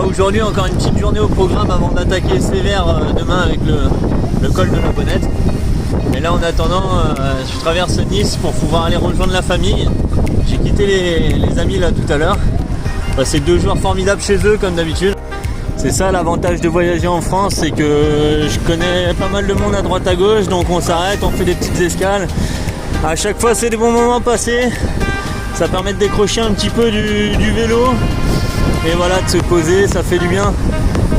Aujourd'hui encore une petite journée au programme avant d'attaquer sévère demain avec le col de la Bonnette. Et là en attendant je traverse Nice pour pouvoir aller rejoindre la famille. J'ai quitté les amis là tout à l'heure. C'est 2 jours formidables chez eux comme d'habitude. C'est ça l'avantage de voyager en France, c'est que je connais pas mal de monde à droite à gauche, donc on s'arrête, on fait des petites escales. À chaque fois c'est des bons moments passés. Ça permet de décrocher un petit peu du vélo. Et voilà, de se poser, ça fait du bien.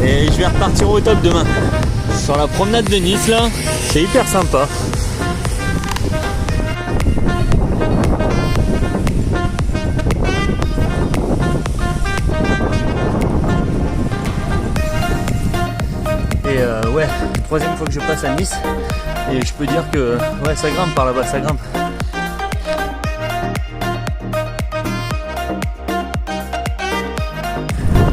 Et je vais repartir au top demain. Sur la promenade de Nice là, c'est hyper sympa. Et ouais, 3e fois que je passe à Nice. Et je peux dire que ouais, ça grimpe par là-bas, ça grimpe.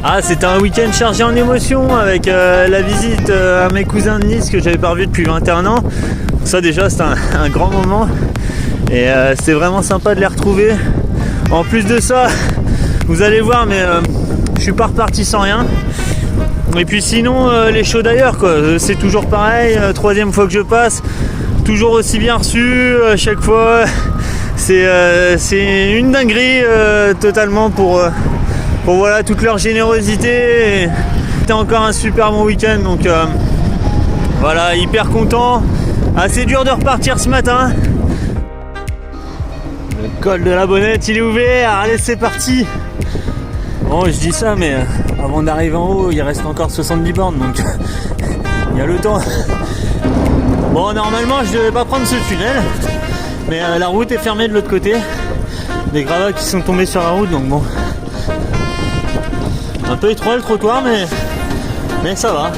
Ah, c'était un week-end chargé en émotions avec la visite à mes cousins de Nice que j'avais pas revu depuis 21 ans. Ça déjà c'était un grand moment et c'était vraiment sympa de les retrouver. En plus de ça, vous allez voir, mais je suis pas reparti sans rien. Et puis sinon les shows d'ailleurs quoi, c'est toujours pareil, 3e fois que je passe, toujours aussi bien reçu à chaque fois. C'est une dinguerie totalement pour voilà toute leur générosité. C'était encore un super bon week-end, donc voilà, hyper content. Assez dur de repartir ce matin. Le col de la Bonnette il est ouvert, allez c'est parti. Bon, je dis ça, mais avant d'arriver en haut il reste encore 70 bornes, donc il y a le temps. Bon, normalement je devais pas prendre ce tunnel, mais la route est fermée de l'autre côté. Des gravats qui sont tombés sur la route, donc bon. Un peu étroit le trottoir, mais ça va.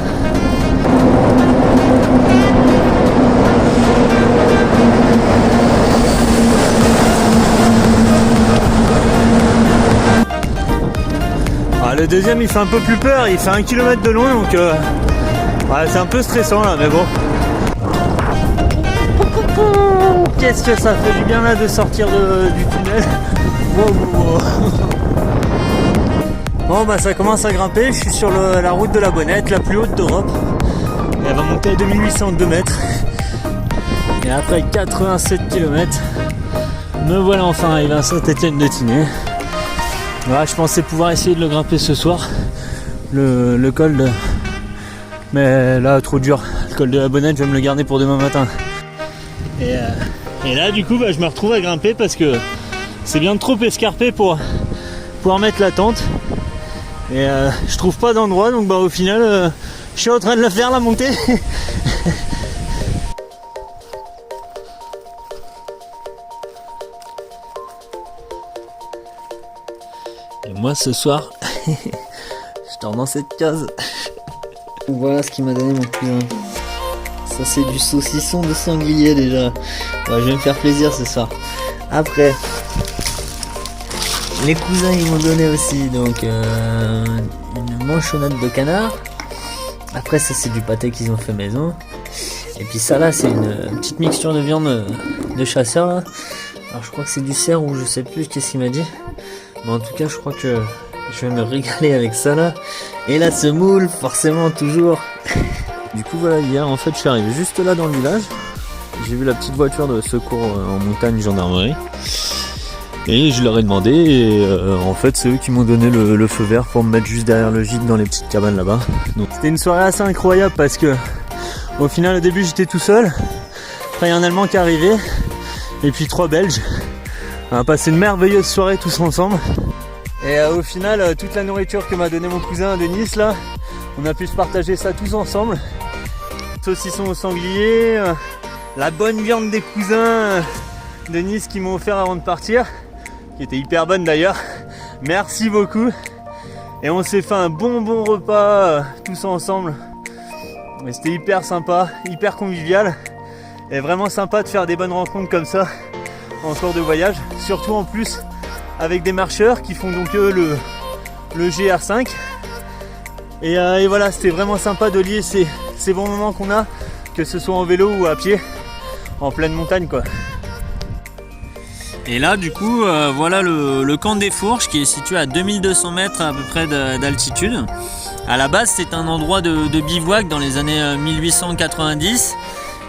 Ah, le deuxième il fait un peu plus peur, il fait 1 km de long, donc ouais, c'est un peu stressant là, mais bon. Qu'est-ce que ça fait du bien là de sortir du tunnel. Wow. Bon bah ça commence à grimper, je suis sur la route de la Bonnette, la plus haute d'Europe. Elle va monter à 2802 mètres. Et après 87 km, me voilà enfin arrivé à Saint-Étienne-de-Tinée. Voilà, je pensais pouvoir essayer de le grimper ce soir, le col de... Mais là trop dur, le col de la Bonnette je vais me le garder pour demain matin. Et là du coup bah, je me retrouve à grimper parce que c'est bien trop escarpé pour pouvoir mettre la tente. Et je trouve pas d'endroit, donc bah au final je suis en train de la faire la montée. Et moi ce soir je dors dans cette case. Voilà ce qu'il m'a donné mon cousin. Ça c'est du saucisson de sanglier déjà. Ouais, je vais me faire plaisir ce soir. Après les cousins ils m'ont donné aussi donc une manchonnade de canard. Après ça c'est du pâté qu'ils ont fait maison. Et puis ça là c'est une petite mixture de viande de chasseur là. Alors je crois que c'est du cerf ou je sais plus qu'est-ce qu'il m'a dit. Mais en tout cas je crois que je vais me régaler avec ça là. Et la semoule forcément toujours. Du coup voilà, hier en fait je suis arrivé juste là dans le village. J'ai vu la petite voiture de secours en montagne gendarmerie. Et je leur ai demandé et en fait c'est eux qui m'ont donné le feu vert pour me mettre juste derrière le gîte dans les petites cabanes là-bas. Donc c'était une soirée assez incroyable parce que au final au début j'étais tout seul. Après il y a un Allemand qui est arrivé et puis 3 Belges. On a passé une merveilleuse soirée tous ensemble. Et au final toute la nourriture que m'a donné mon cousin de Nice là, on a pu se partager ça tous ensemble. Saucisson au sanglier, la bonne viande des cousins de Nice qui m'ont offert avant de partir. Qui était hyper bonne d'ailleurs, merci beaucoup. Et on s'est fait un bon repas tous ensemble. Et c'était hyper sympa, hyper convivial. Et vraiment sympa de faire des bonnes rencontres comme ça en cours de voyage. Surtout en plus avec des marcheurs qui font donc le GR5. Et voilà, c'était vraiment sympa de lier ces bons moments qu'on a, que ce soit en vélo ou à pied, en pleine montagne quoi. Et là du coup voilà le camp des Fourches qui est situé à 2200 mètres à peu près d'altitude. À la base c'est un endroit de bivouac dans les années 1890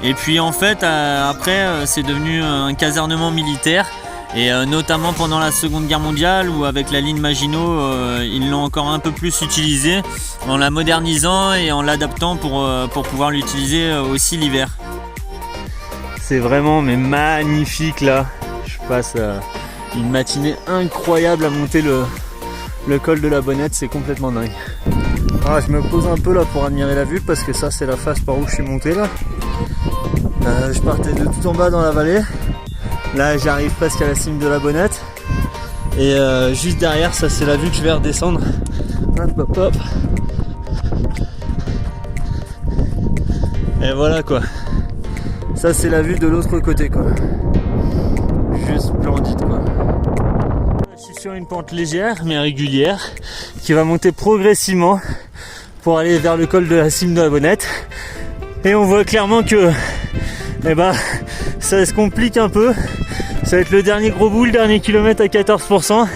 et puis en fait après c'est devenu un casernement militaire et notamment pendant la Seconde Guerre mondiale où avec la ligne Maginot ils l'ont encore un peu plus utilisé en la modernisant et en l'adaptant pour pouvoir l'utiliser aussi l'hiver. C'est vraiment mais magnifique là. Je passe une matinée incroyable à monter le col de la Bonnette, c'est complètement dingue. Ah, je me pose un peu là pour admirer la vue parce que ça c'est la face par où je suis monté là. Je partais de tout en bas dans la vallée. Là j'arrive presque à la cime de la Bonnette. Et juste derrière ça c'est la vue que je vais redescendre. Hop hop hop. Et voilà quoi. Ça c'est la vue de l'autre côté quoi. Juste splendide quoi. Je suis sur une pente légère mais régulière qui va monter progressivement pour aller vers le col de la cime de la Bonnette. Et on voit clairement que ça se complique un peu. Ça va être le dernier gros bout, le dernier kilomètre à 14%.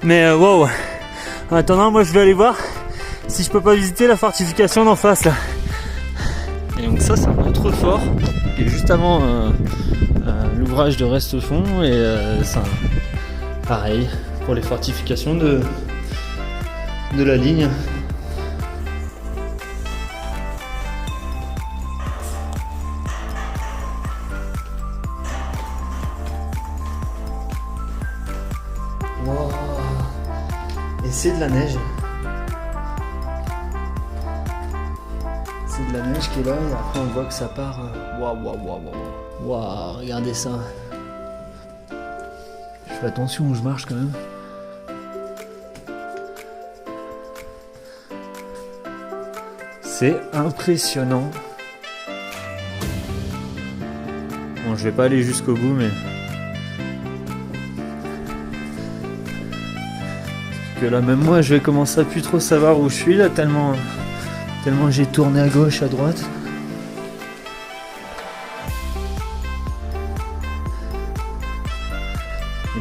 Mais wow. En attendant, moi je vais aller voir si je peux pas visiter la fortification d'en face là. Et donc ça c'est un autre fort qui est juste avant l'ouvrage de Restefond et c'est pareil pour les fortifications de la ligne. Wow. Et c'est de la neige. C'est de la neige qui est là et après on voit que ça part. Waouh, regardez ça. Je fais attention où je marche quand même. C'est impressionnant. Bon, je vais pas aller jusqu'au bout, mais parce que là, même moi, je vais commencer à plus trop savoir où je suis là, tellement j'ai tourné à gauche, à droite.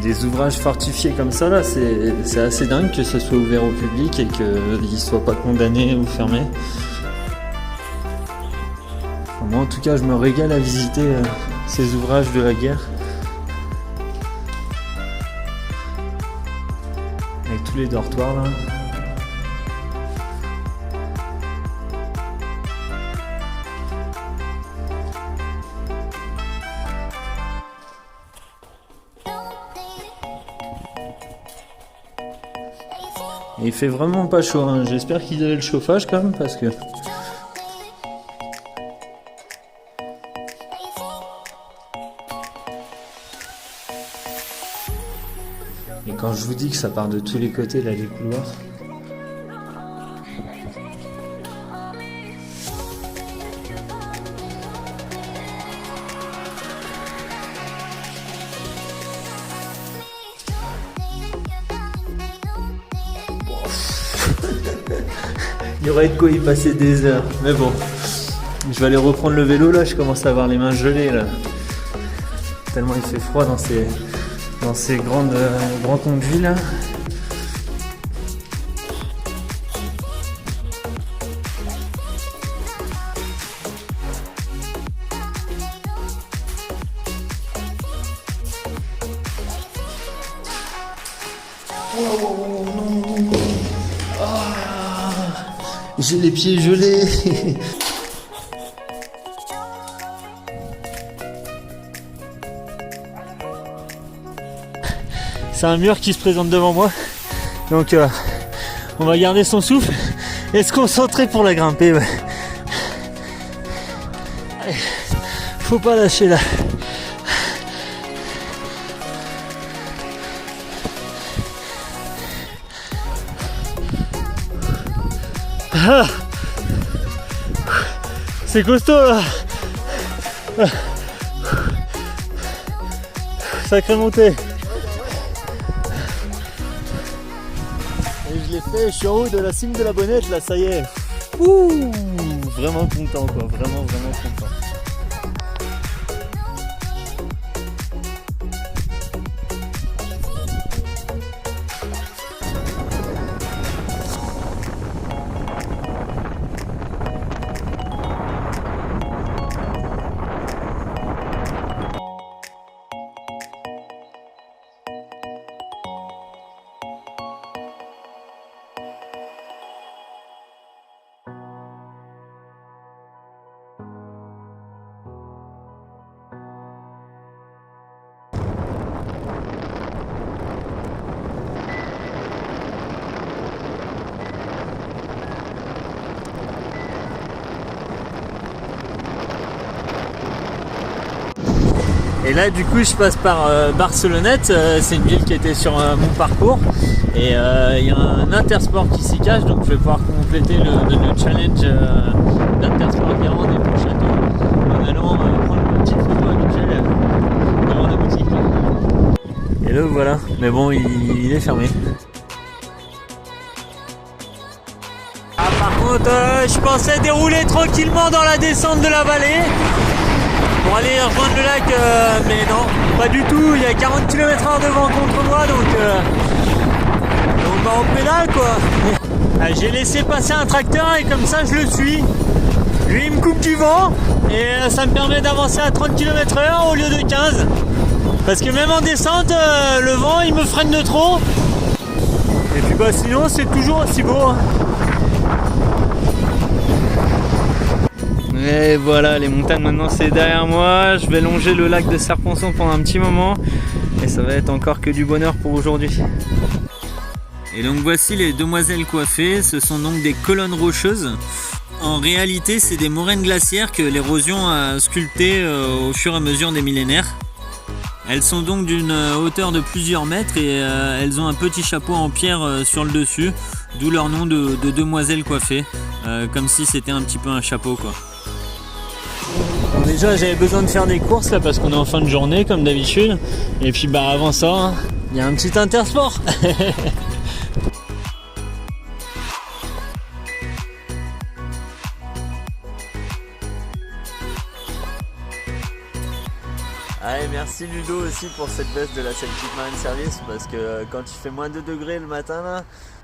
Des ouvrages fortifiés comme ça là, c'est assez dingue que ce soit ouvert au public et qu'ils ne soient pas condamnés ou fermés. Moi en tout cas je me régale à visiter ces ouvrages de la guerre. Avec tous les dortoirs là. Et il fait vraiment pas chaud, hein. J'espère qu'ils avaient le chauffage quand même parce que... Et quand je vous dis que ça part de tous les côtés là les couloirs... Il y aurait de quoi y passer des heures, mais bon, je vais aller reprendre le vélo là, je commence à avoir les mains gelées là. Tellement il fait froid dans ces grands conduits là. Oh, non. J'ai les pieds gelés. C'est un mur qui se présente devant moi. Donc on va garder son souffle et se concentrer pour la grimper. Ouais. Allez, faut pas lâcher là. Ah, c'est costaud là. Sacrée montée. Et je l'ai fait, je suis en haut de la cime de la Bonnette là, ça y est. Ouh, vraiment content quoi, vraiment content. Et là du coup je passe par Barcelonnette, c'est une ville qui était sur mon parcours. Et il y a un Intersport qui s'y cache, donc je vais pouvoir compléter le challenge d'Intersport Guérande et Pontchâteau en allant prendre une petite photo habituelle devant la boutique. Et le voilà, mais bon il est fermé. Ah, par contre je pensais dérouler tranquillement dans la descente de la vallée pour aller rejoindre le lac, mais non, pas du tout, il y a 40 km/h de vent contre moi, donc on pédale quoi. Ah, j'ai laissé passer un tracteur et comme ça je le suis. Lui il me coupe du vent et ça me permet d'avancer à 30 km/h au lieu de 15. Parce que même en descente, le vent il me freine de trop. Et puis bah sinon c'est toujours aussi beau. Et voilà, les montagnes maintenant c'est derrière moi. Je vais longer le lac de Serponçon pendant un petit moment. Et ça va être encore que du bonheur pour aujourd'hui. Et donc voici les demoiselles coiffées, ce sont donc des colonnes rocheuses. En réalité c'est des moraines glaciaires que l'érosion a sculptées au fur et à mesure des millénaires. Elles sont donc d'une hauteur de plusieurs mètres et elles ont un petit chapeau en pierre sur le dessus, d'où leur nom de demoiselles coiffées, comme si c'était un petit peu un chapeau quoi. Bon, déjà j'avais besoin de faire des courses là parce qu'on est en fin de journée comme d'habitude, et puis bah avant ça, il y a un petit Intersport. Allez, merci Ludo aussi pour cette veste de la Celtic Marine Service, parce que quand il fait moins 2 degrés le matin là,